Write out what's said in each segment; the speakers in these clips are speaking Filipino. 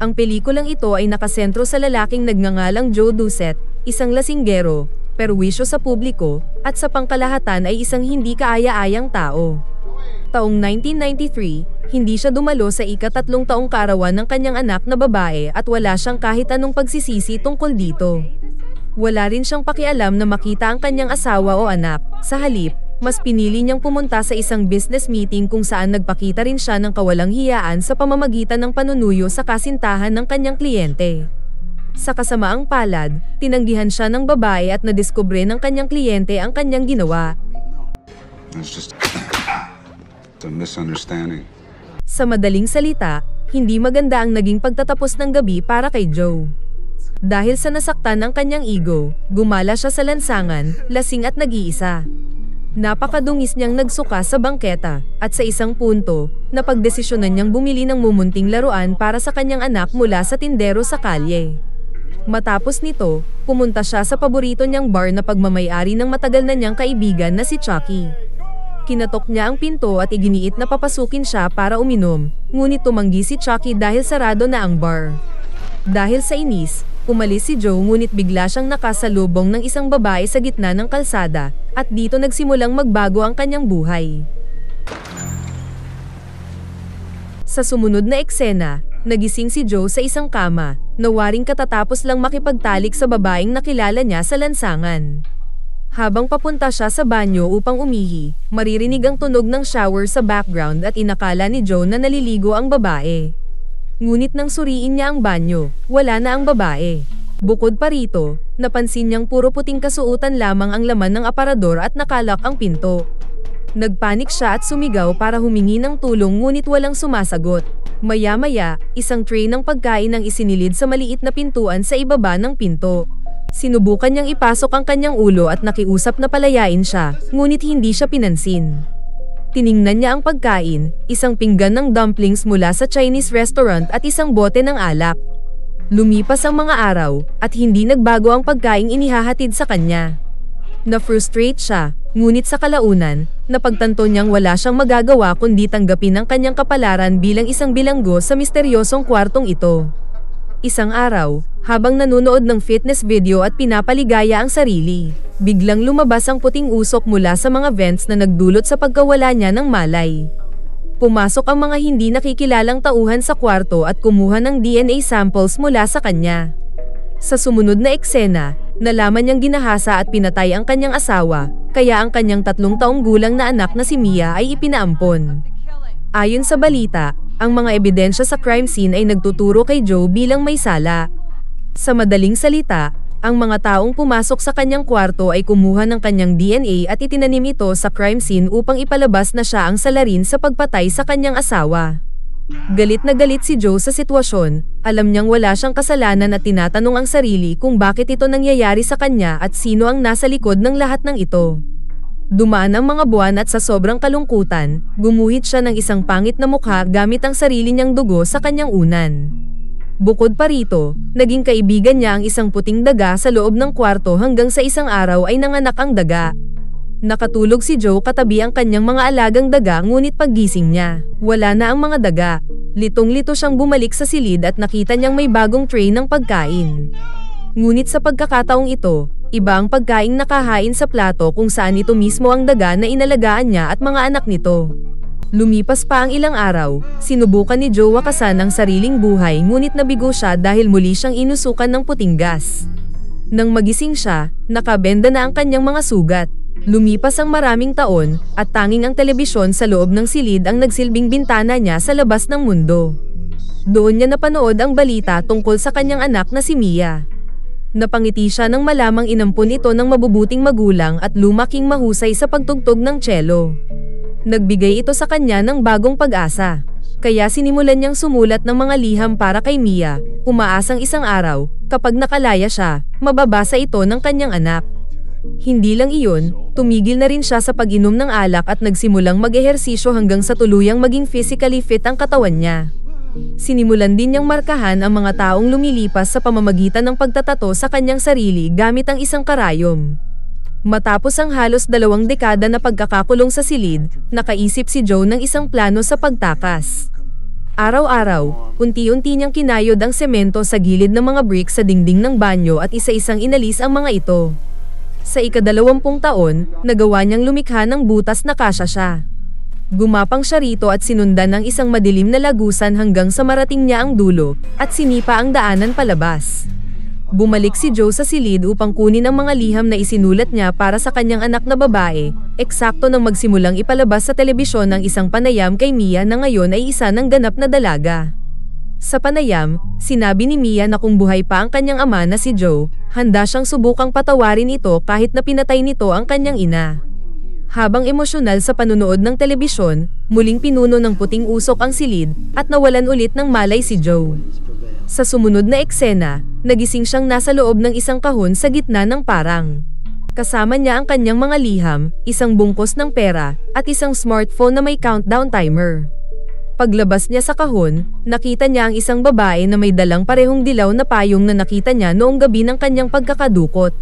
Ang pelikulang ito ay nakasentro sa lalaking nagngangalang Joe Doucette, isang lasinggero, perwisyo sa publiko, at sa pangkalahatan ay isang hindi kaaya-ayang tao. Taong 1993, hindi siya dumalo sa ika-3 taong kaarawan ng kanyang anak na babae at wala siyang kahit anong pagsisisi tungkol dito. Wala rin siyang pakialam na makita ang kanyang asawa o anak. Sa halip, mas pinili niyang pumunta sa isang business meeting kung saan nagpakita rin siya ng kawalang hiyaan sa pamamagitan ng panunuyo sa kasintahan ng kanyang kliyente. Sa kasamaang palad, tinanggihan siya ng babae at nadiskubre ng kanyang kliyente ang kanyang ginawa. It's just a misunderstanding. Sa madaling salita, hindi maganda ang naging pagtatapos ng gabi para kay Joe. Dahil sa nasaktan ng kanyang ego, gumala siya sa lansangan, lasing at nag-iisa. Napakadungis niyang nagsuka sa bangketa, at sa isang punto, napagdesisyonan niyang bumili ng mumunting laruan para sa kanyang anak mula sa tindero sa kalye. Matapos nito, pumunta siya sa paborito niyang bar na pagmamay-ari ng matagal na niyang kaibigan na si Chucky. Kinatok niya ang pinto at iginiit na papasukin siya para uminom, ngunit tumanggi si Chucky dahil sarado na ang bar. Dahil sa inis, umalis si Joe ngunit bigla siyang nakasalubong ng isang babae sa gitna ng kalsada, at dito nagsimulang magbago ang kanyang buhay. Sa sumunod na eksena, nagising si Joe sa isang kama, na waring katatapos lang makipagtalik sa babaeng nakilala niya sa lansangan. Habang papunta siya sa banyo upang umihi, maririnig ang tunog ng shower sa background at inakala ni Joe na naliligo ang babae. Ngunit nang suriin niya ang banyo, wala na ang babae. Bukod pa rito, napansin niyang puro puting kasuotan lamang ang laman ng aparador at nakalak ang pinto. Nagpanik siya at sumigaw para humingi ng tulong ngunit walang sumasagot. Maya-maya, isang tray ng pagkain ang isinilid sa maliit na pintuan sa ibaba ng pinto. Sinubukan niyang ipasok ang kanyang ulo at nakiusap na palayain siya, ngunit hindi siya pinansin. Tiningnan niya ang pagkain, isang pinggan ng dumplings mula sa Chinese restaurant at isang bote ng alak. Lumipas ang mga araw, at hindi nagbago ang pagkaing inihahatid sa kanya. Na-frustrate siya, ngunit sa kalaunan, napagtanto niyang wala siyang magagawa kundi tanggapin ang kanyang kapalaran bilang isang bilanggo sa misteryosong kwartong ito. Isang araw, habang nanonood ng fitness video at pinapaligaya ang sarili, biglang lumabas ang puting usok mula sa mga vents na nagdulot sa pagkawala niya ng malay. Pumasok ang mga hindi nakikilalang tauhan sa kwarto at kumuha ng DNA samples mula sa kanya. Sa sumunod na eksena, nalaman niyang ginahasa at pinatay ang kanyang asawa, kaya ang kanyang 3 taong gulang na anak na si Mia ay ipinaampon. Ayon sa balita, ang mga ebidensya sa crime scene ay nagtuturo kay Joe bilang may sala. Sa madaling salita, ang mga taong pumasok sa kanyang kwarto ay kumuha ng kanyang DNA at itinanim ito sa crime scene upang ipalabas na siya ang salarin sa pagpatay sa kanyang asawa. Galit na galit si Joe sa sitwasyon, alam niyang wala siyang kasalanan at tinatanong ang sarili kung bakit ito nangyayari sa kanya at sino ang nasa likod ng lahat ng ito. Dumaan ang mga buwan at sa sobrang kalungkutan, gumuhit siya ng isang pangit na mukha gamit ang sarili niyang dugo sa kanyang unan. Bukod pa rito, naging kaibigan niya ang isang puting daga sa loob ng kwarto hanggang sa isang araw ay nanganak ang daga. Nakatulog si Joe katabi ang kanyang mga alagang daga ngunit paggising niya, wala na ang mga daga. Litong-lito siyang bumalik sa silid at nakita niyang may bagong tray ng pagkain. Ngunit sa pagkakataong ito, iba ang pagkaing nakahain sa plato kung saan ito mismo ang daga na inalagaan niya at mga anak nito. Lumipas pa ang ilang araw, sinubukan ni Joe wakasan ang sariling buhay ngunit nabigo siya dahil muli siyang inusukan ng puting gas. Nang magising siya, nakabenda na ang kanyang mga sugat. Lumipas ang maraming taon, at tanging ang telebisyon sa loob ng silid ang nagsilbing bintana niya sa labas ng mundo. Doon niya napanood ang balita tungkol sa kanyang anak na si Mia. Napangiti siya nang malamang inampun ito ng mabubuting magulang at lumaking mahusay sa pagtugtog ng cello. Nagbigay ito sa kanya ng bagong pag-asa. Kaya sinimulan niyang sumulat ng mga liham para kay Mia, umaasang isang araw, kapag nakalaya siya, mababasa ito ng kanyang anak. Hindi lang iyon, tumigil na rin siya sa pag-inom ng alak at nagsimulang mag-ehersisyo hanggang sa tuluyang maging physically fit ang katawan niya. Sinimulan din niyang markahan ang mga taong lumilipas sa pamamagitan ng pagtatato sa kanyang sarili gamit ang isang karayom. Matapos ang halos 2 dekada na pagkakakulong sa silid, nakaisip si Joe ng isang plano sa pagtakas. Araw-araw, unti-unti niyang kinayod ang semento sa gilid ng mga bricks sa dingding ng banyo at isa-isang inalis ang mga ito. Sa ika-20 taon, nagawa niyang lumikha ng butas na kasya siya. Gumapang siya rito at sinundan ng isang madilim na lagusan hanggang sa marating niya ang dulo, at sinipa ang daanan palabas. Bumalik si Joe sa silid upang kunin ang mga liham na isinulat niya para sa kanyang anak na babae, eksakto nang magsimulang ipalabas sa telebisyon ang isang panayam kay Mia na ngayon ay isa ng ganap na dalaga. Sa panayam, sinabi ni Mia na kung buhay pa ang kanyang ama na si Joe, handa siyang subukang patawarin ito kahit na pinatay nito ang kanyang ina. Habang emosyonal sa panunood ng telebisyon, muling pinuno ng puting usok ang silid, at nawalan ulit ng malay si Joe. Sa sumunod na eksena, nagising siyang nasa loob ng isang kahon sa gitna ng parang. Kasama niya ang kanyang mga liham, isang bungkos ng pera, at isang smartphone na may countdown timer. Paglabas niya sa kahon, nakita niya ang isang babae na may dalang parehong dilaw na payong na nakita niya noong gabi ng kanyang pagkakadukot.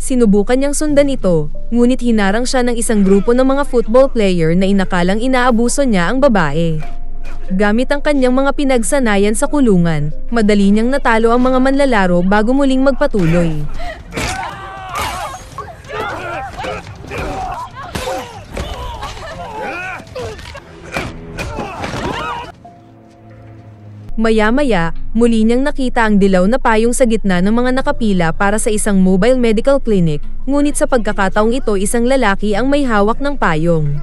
Sinubukan niyang sundan ito, ngunit hinarang siya ng isang grupo ng mga football player na inakalang inaabuso niya ang babae. Gamit ang kanyang mga pinagsanayan sa kulungan, madali niyang natalo ang mga manlalaro bago muling magpatuloy. Maya-maya, muli niyang nakita ang dilaw na payong sa gitna ng mga nakapila para sa isang mobile medical clinic, ngunit sa pagkakataong ito isang lalaki ang may hawak ng payong.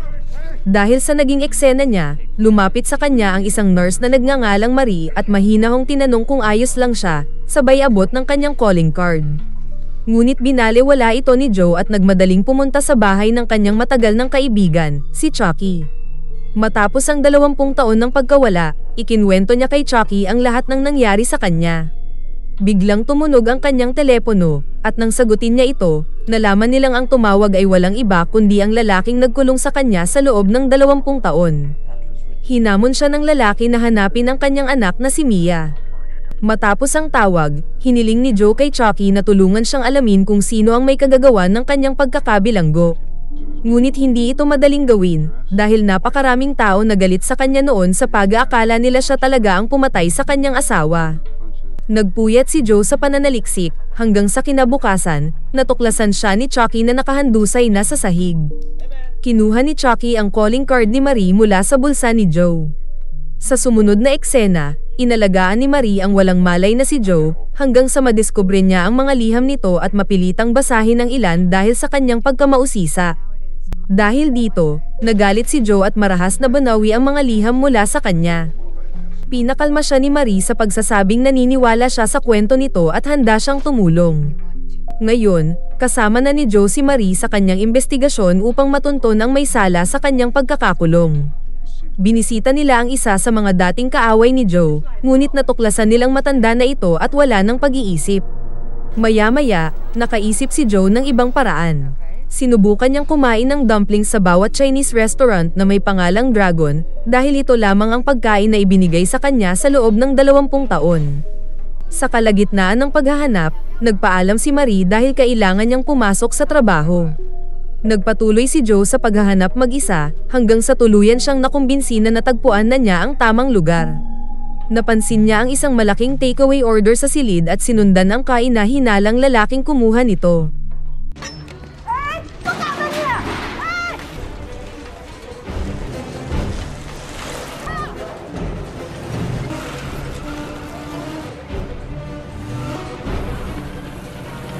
Dahil sa naging eksena niya, lumapit sa kanya ang isang nurse na nagngangalang Marie at mahinahong tinanong kung ayos lang siya, sabay abot ng kanyang calling card. Ngunit binaliwala ito ni Joe at nagmadaling pumunta sa bahay ng kanyang matagal ng kaibigan, si Chucky. Matapos ang 20 taon ng pagkawala, ikinwento niya kay Chucky ang lahat ng nangyari sa kanya. Biglang tumunog ang kanyang telepono, at nang sagutin niya ito, nalaman nilang ang tumawag ay walang iba kundi ang lalaking nagkulong sa kanya sa loob ng 20 taon. Hinamon siya ng lalaki na hanapin ang kanyang anak na si Mia. Matapos ang tawag, hiniling ni Joe kay Chucky na tulungan siyang alamin kung sino ang may kagagawan ng kanyang pagkakabilanggo. Ngunit hindi ito madaling gawin, dahil napakaraming tao na galit sa kanya noon sa pag-aakala nila siya talaga ang pumatay sa kanyang asawa. Nagpuyat si Joe sa pananaliksik, hanggang sa kinabukasan, natuklasan siya ni Chucky na nakahandusay na sa sahig. Kinuha ni Chucky ang calling card ni Marie mula sa bulsa ni Joe. Sa sumunod na eksena, inalagaan ni Marie ang walang malay na si Joe, hanggang sa madiskubre niya ang mga liham nito at mapilitang basahin ng ilan dahil sa kanyang pagkamausisa. Dahil dito, nagalit si Joe at marahas na banawi ang mga liham mula sa kanya. Pinakalma siya ni Marie sa pagsasabing naniniwala siya sa kwento nito at handa siyang tumulong. Ngayon, kasama na ni Joe si Marie sa kanyang investigasyon upang matunton ang may sala sa kanyang pagkakakulong. Binisita nila ang isa sa mga dating kaaway ni Joe, ngunit natuklasan nilang matanda na ito at wala ng pag-iisip. Maya-maya, nakaisip si Joe ng ibang paraan. Sinubukan niyang kumain ng dumplings sa bawat Chinese restaurant na may pangalang Dragon, dahil ito lamang ang pagkain na ibinigay sa kanya sa loob ng 20 taon. Sa kalagitnaan ng paghahanap, nagpaalam si Marie dahil kailangan niyang pumasok sa trabaho. Nagpatuloy si Joe sa paghahanap mag-isa, hanggang sa tuluyan siyang nakumbinsi na natagpuan na niya ang tamang lugar. Napansin niya ang isang malaking takeaway order sa silid at sinundan ang kaina-hinalang lalaking kumuha nito.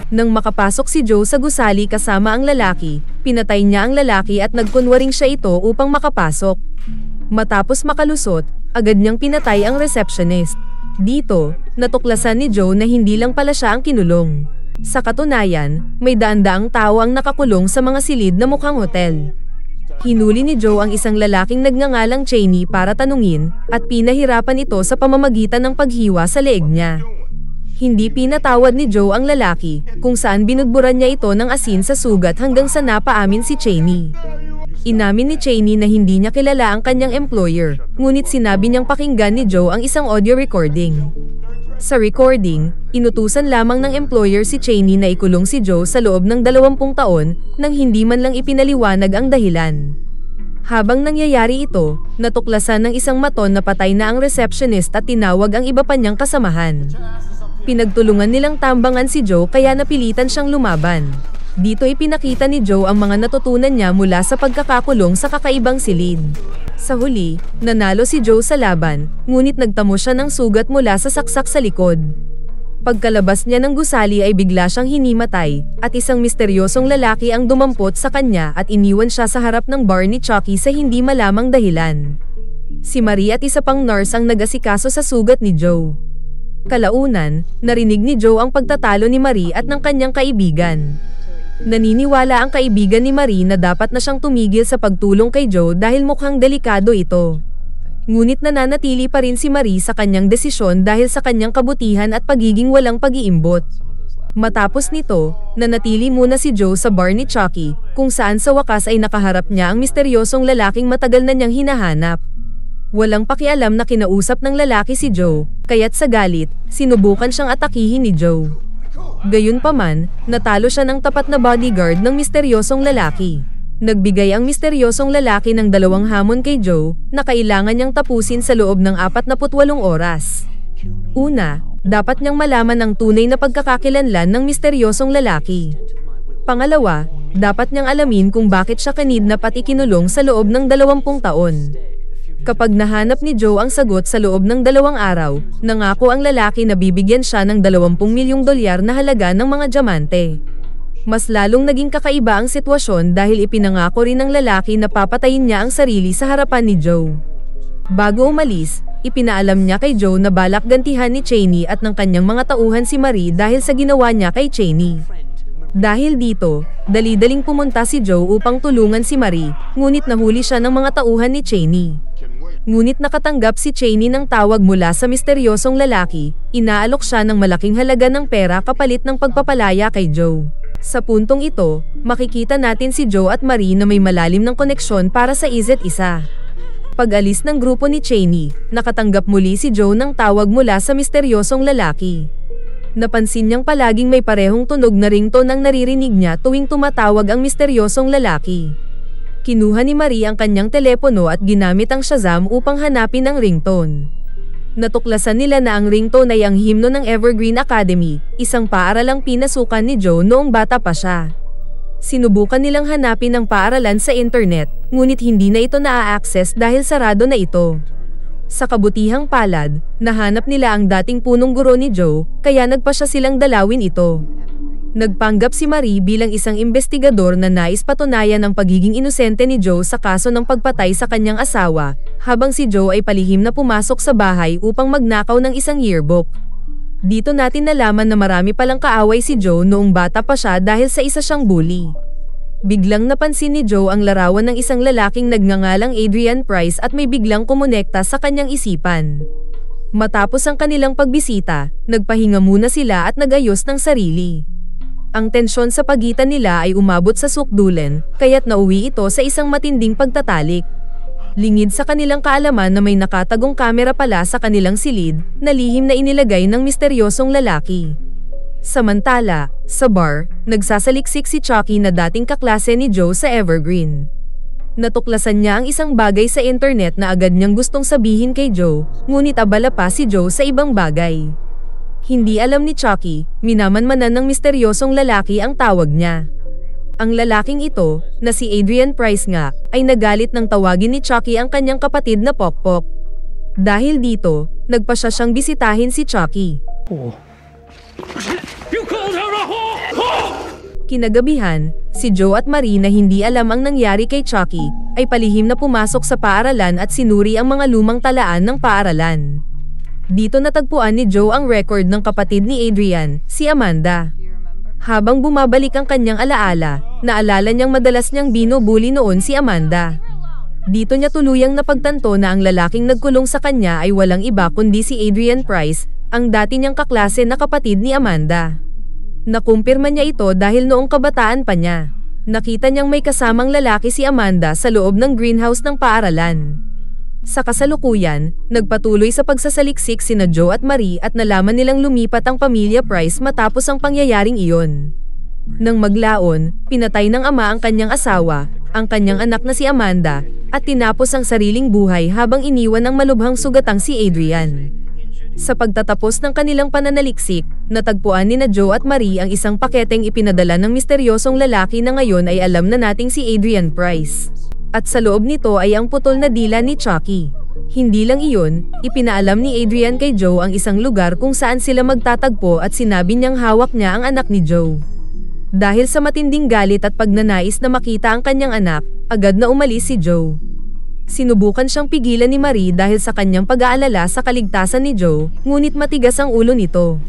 Nang makapasok si Joe sa gusali kasama ang lalaki, pinatay niya ang lalaki at nagkunwaring siya ito upang makapasok. Matapos makalusot, agad niyang pinatay ang receptionist. Dito, natuklasan ni Joe na hindi lang pala siya ang kinulong. Sa katunayan, may daan-daang tao ang nakakulong sa mga silid na mukhang hotel. Hinuli ni Joe ang isang lalaking nagngangalang Cheney para tanungin, at pinahirapan ito sa pamamagitan ng paghiwa sa leeg niya. Hindi pinatawad ni Joe ang lalaki, kung saan binudburan niya ito ng asin sa sugat hanggang sa napaamin si Cheney. Inamin ni Cheney na hindi niya kilala ang kanyang employer, ngunit sinabi niyang pakinggan ni Joe ang isang audio recording. Sa recording, inutusan lamang ng employer si Cheney na ikulong si Joe sa loob ng 20 taon, nang hindi man lang ipinaliwanag ang dahilan. Habang nangyayari ito, natuklasan ng isang maton na patay na ang receptionist at tinawag ang iba pa niyang kasamahan. Pinagtulungan nilang tambangan si Joe kaya napilitan siyang lumaban. Dito ipinakita ni Joe ang mga natutunan niya mula sa pagkakakulong sa kakaibang silid. Sa huli, nanalo si Joe sa laban, ngunit nagtamo siya ng sugat mula sa saksak sa likod. Pagkalabas niya ng gusali ay bigla siyang hinimatay, at isang misteryosong lalaki ang dumampot sa kanya at iniwan siya sa harap ng bar ni Chucky sa hindi malamang dahilan. Si Marie at isa pang nurse ang nag-asikaso sa sugat ni Joe. Kalaunan, narinig ni Joe ang pagtatalo ni Marie at ng kanyang kaibigan. Naniniwala ang kaibigan ni Marie na dapat na siyang tumigil sa pagtulong kay Joe dahil mukhang delikado ito. Ngunit nananatili pa rin si Marie sa kanyang desisyon dahil sa kanyang kabutihan at pagiging walang pag-iimbot. Matapos nito, nanatili muna si Joe sa bar ni Chucky, kung saan sa wakas ay nakaharap niya ang misteryosong lalaking matagal na niyang hinahanap. Walang pakialam na kinausap ng lalaki si Joe, kaya't sa galit, sinubukan siyang atakihin ni Joe. Gayunpaman, natalo siya ng tapat na bodyguard ng misteryosong lalaki. Nagbigay ang misteryosong lalaki ng 2 hamon kay Joe na kailangan niyang tapusin sa loob ng 48 oras. Una, dapat niyang malaman ang tunay na pagkakakilanlan ng misteryosong lalaki. Pangalawa, dapat niyang alamin kung bakit siya kinidnap at ikinulong sa loob ng 20 taon. Kapag nahanap ni Joe ang sagot sa loob ng 2 araw, nangako ang lalaki na bibigyan siya ng $20 milyong na halaga ng mga diamante. Mas lalong naging kakaiba ang sitwasyon dahil ipinangako rin ng lalaki na papatayin niya ang sarili sa harapan ni Joe. Bago umalis, ipinaalam niya kay Joe na balak gantihan ni Cheney at ng kanyang mga tauhan si Marie dahil sa ginawa niya kay Cheney. Dahil dito, dali-daling pumunta si Joe upang tulungan si Marie, ngunit nahuli siya ng mga tauhan ni Cheney. Ngunit nakatanggap si Cheney ng tawag mula sa misteryosong lalaki, inaalok siya ng malaking halaga ng pera kapalit ng pagpapalaya kay Joe. Sa puntong ito, makikita natin si Joe at Marie na may malalim ng koneksyon para sa isa't isa. Pag-alis ng grupo ni Cheney, nakatanggap muli si Joe ng tawag mula sa misteryosong lalaki. Napansin niyang palaging may parehong tunog na ringtone ang naririnig niya tuwing tumatawag ang misteryosong lalaki. Kinuha ni Marie ang kanyang telepono at ginamit ang Shazam upang hanapin ang ringtone. Natuklasan nila na ang ringtone ay ang himno ng Evergreen Academy, isang paaralang pinasukan ni Joe noong bata pa siya. Sinubukan nilang hanapin ang paaralan sa internet, ngunit hindi na ito naa-access dahil sarado na ito. Sa kabutihang palad, nahanap nila ang dating punong guro ni Joe, kaya nagpasya silang dalawin ito. Nagpanggap si Marie bilang isang investigador na nais patunayan ang pagiging inosente ni Joe sa kaso ng pagpatay sa kanyang asawa, habang si Joe ay palihim na pumasok sa bahay upang magnakaw ng isang yearbook. Dito natin nalaman na marami palang kaaway si Joe noong bata pa siya dahil sa isa siyang bully. Biglang napansin ni Joe ang larawan ng isang lalaking nagngangalang Adrian Price at may biglang kumonekta sa kanyang isipan. Matapos ang kanilang pagbisita, nagpahinga muna sila at nagayos ng sarili. Ang tensyon sa pagitan nila ay umabot sa sukdulan, kaya't nauwi ito sa isang matinding pagtatalik. Lingid sa kanilang kaalaman na may nakatagong kamera pala sa kanilang silid, na lihim na inilagay ng misteryosong lalaki. Samantala, sa bar, nagsasaliksik si Chucky na dating kaklase ni Joe sa Evergreen. Natuklasan niya ang isang bagay sa internet na agad niyang gustong sabihin kay Joe, ngunit abala pa si Joe sa ibang bagay. Hindi alam ni Chucky, minamanmanan ng misteryosong lalaki ang tawag niya. Ang lalaking ito, na si Adrian Price nga, ay nagalit nang tawagin ni Chucky ang kanyang kapatid na Pokpok. Dahil dito, nagpasya siyang bisitahin si Chucky. Kinagabihan, si Joe at Marie na hindi alam ang nangyari kay Chucky, ay palihim na pumasok sa paaralan at sinuri ang mga lumang talaan ng paaralan. Dito natagpuan ni Joe ang record ng kapatid ni Adrian, si Amanda. Habang bumabalik ang kanyang alaala, naalala niyang madalas niyang binubuli noon si Amanda. Dito niya tuluyang napagtanto na ang lalaking nagkulong sa kanya ay walang iba kundi si Adrian Price, ang dati niyang kaklase na kapatid ni Amanda. Nakumpirma niya ito dahil noong kabataan pa niya, nakita niyang may kasamang lalaki si Amanda sa loob ng greenhouse ng paaralan. Sa kasalukuyan, nagpatuloy sa pagsasaliksik sina Joe at Marie at nalaman nilang lumipat ang pamilya Price matapos ang pangyayaring iyon. Nang maglaon, pinatay ng ama ang kanyang asawa, ang kanyang anak na si Amanda, at tinapos ang sariling buhay habang iniwan ng malubhang sugatang si Adrian. Sa pagtatapos ng kanilang pananaliksik, natagpuan ni na Joe at Marie ang isang paketeng ipinadala ng misteryosong lalaki na ngayon ay alam na nating si Adrian Price. At sa loob nito ay ang putol na dila ni Chucky. Hindi lang iyon, ipinaalam ni Adrian kay Joe ang isang lugar kung saan sila magtatagpo at sinabi niyang hawak niya ang anak ni Joe. Dahil sa matinding galit at pagnanais na makita ang kanyang anak, agad na umalis si Joe. Sinubukan siyang pigilan ni Marie dahil sa kanyang pag-aalala sa kaligtasan ni Joe, ngunit matigas ang ulo nito.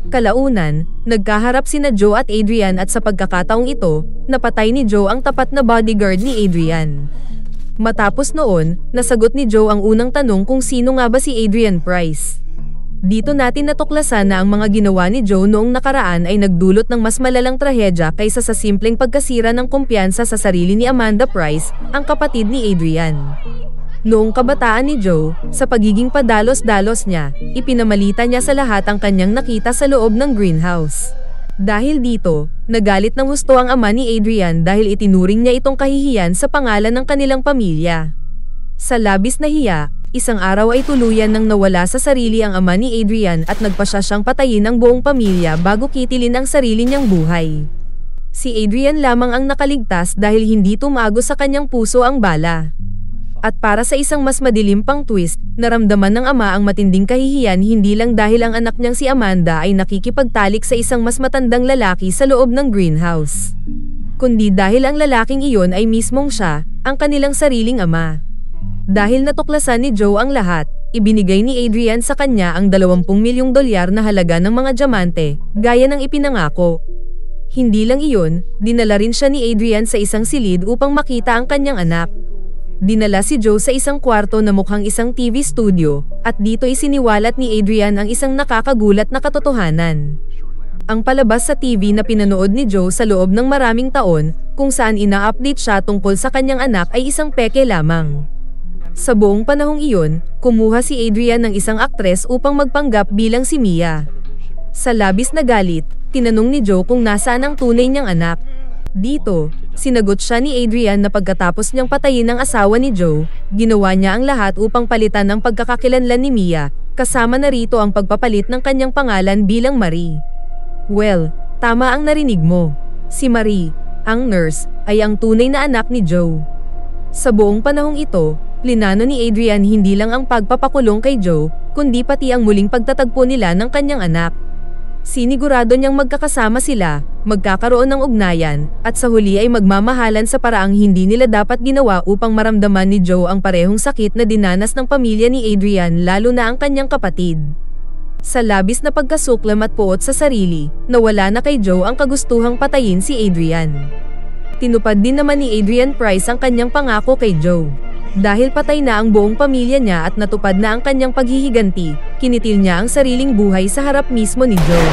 Kalaunan, nagkaharap sina Joe at Adrian at sa pagkakataong ito, napatay ni Joe ang tapat na bodyguard ni Adrian. Matapos noon, nasagot ni Joe ang unang tanong kung sino nga ba si Adrian Price. Dito natin natuklasan na ang mga ginawa ni Joe noong nakaraan ay nagdulot ng mas malalang trahedya kaysa sa simpleng pagkasira ng kumpiyansa sa sarili ni Amanda Price, ang kapatid ni Adrian. Noong kabataan ni Joe, sa pagiging padalos-dalos niya, ipinamalita niya sa lahat ang kanyang nakita sa loob ng greenhouse. Dahil dito, nagalit ng husto ang ama ni Adrian dahil itinuring niya itong kahihiyan sa pangalan ng kanilang pamilya. Sa labis na hiya, isang araw ay tuluyan nang nawala sa sarili ang ama ni Adrian at nagpasya siyang patayin ang buong pamilya bago kitilin ang sarili niyang buhay. Si Adrian lamang ang nakaligtas dahil hindi tumago sa kanyang puso ang bala. At para sa isang mas madilim pang twist, naramdaman ng ama ang matinding kahihiyan hindi lang dahil ang anak niyang si Amanda ay nakikipagtalik sa isang mas matandang lalaki sa loob ng greenhouse. Kundi dahil ang lalaking iyon ay mismong siya, ang kanilang sariling ama. Dahil natuklasan ni Joe ang lahat, ibinigay ni Adrian sa kanya ang 20 milyong dolyar na halaga ng mga diamante, gaya ng ipinangako. Hindi lang iyon, dinala rin siya ni Adrian sa isang silid upang makita ang kanyang anak. Dinala si Joe sa isang kwarto na mukhang isang TV studio, at dito isiniwalat ni Adrian ang isang nakakagulat na katotohanan. Ang palabas sa TV na pinanood ni Joe sa loob ng maraming taon, kung saan ina-update siya tungkol sa kanyang anak ay isang peke lamang. Sa buong panahong iyon, kumuha si Adrian ng isang aktres upang magpanggap bilang si Mia. Sa labis na galit, tinanong ni Joe kung nasaan ang tunay niyang anak. Dito, sinagot siya ni Adrian na pagkatapos niyang patayin ang asawa ni Joe, ginawa niya ang lahat upang palitan ang pagkakakilanlan ni Mia, kasama na rito ang pagpapalit ng kanyang pangalan bilang Marie. Well, tama ang narinig mo. Si Marie, ang nurse, ay ang tunay na anak ni Joe. Sa buong panahong ito, plinano ni Adrian hindi lang ang pagpapakulong kay Joe, kundi pati ang muling pagtatagpo nila ng kanyang anak. Sinigurado niyang magkakasama sila, magkakaroon ng ugnayan, at sa huli ay magmamahalan sa paraang hindi nila dapat ginawa upang maramdaman ni Joe ang parehong sakit na dinanas ng pamilya ni Adrian lalo na ang kanyang kapatid. Sa labis na pagkasuklam at puot sa sarili, nawala na kay Joe ang kagustuhang patayin si Adrian. Tinupad din naman ni Adrian Price ang kanyang pangako kay Joe. Dahil patay na ang buong pamilya niya at natupad na ang kanyang paghihiganti, kinitil niya ang sariling buhay sa harap mismo ni Joe.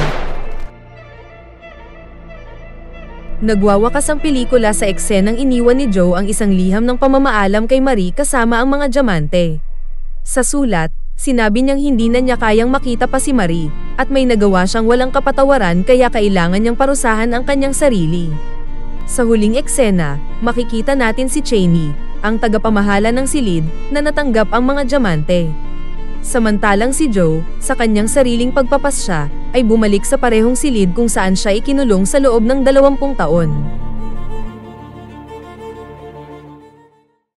Nagwawakas ang pelikula sa eksenang iniwan ni Joe ang isang liham ng pamamaalam kay Marie kasama ang mga diamante. Sa sulat, sinabi niyang hindi na niya kayang makita pa si Marie, at may nagawa siyang walang kapatawaran kaya kailangan niyang parusahan ang kanyang sarili. Sa huling eksena, makikita natin si Cheney, ang tagapamahala ng silid, na natanggap ang mga diamante. Samantalang si Joe, sa kanyang sariling pagpapasya, ay bumalik sa parehong silid kung saan siya ikinulong sa loob ng 20 taon.